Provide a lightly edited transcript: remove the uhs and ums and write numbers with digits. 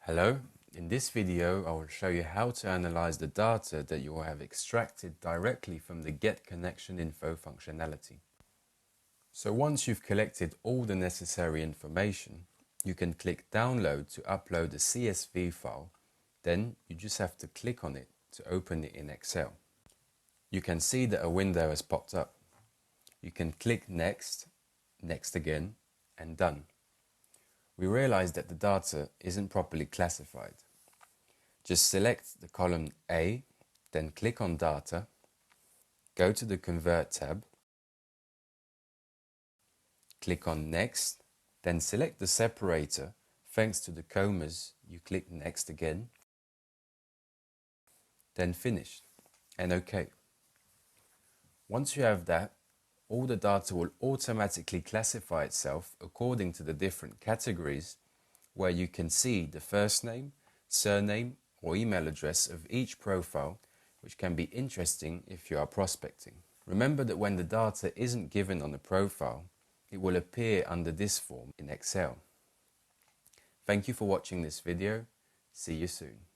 Hello, in this video I will show you how to analyze the data that you will have extracted directly from the Get Connection Info functionality. So once you've collected all the necessary information, you can click Download to upload a CSV file. Then you just have to click on it to open it in Excel. You can see that a window has popped up. You can click Next, Next again, and Done. We realize that the data isn't properly classified. Just select the column A, then click on Data, go to the Convert tab, click on Next, then select the separator. Thanks to the commas, you click Next again, then Finish, and OK. Once you have that, all the data will automatically classify itself according to the different categories, where you can see the first name, surname or email address of each profile, which can be interesting if you are prospecting. Remember that when the data isn't given on the profile, it will appear under this form in Excel. Thank you for watching this video. See you soon.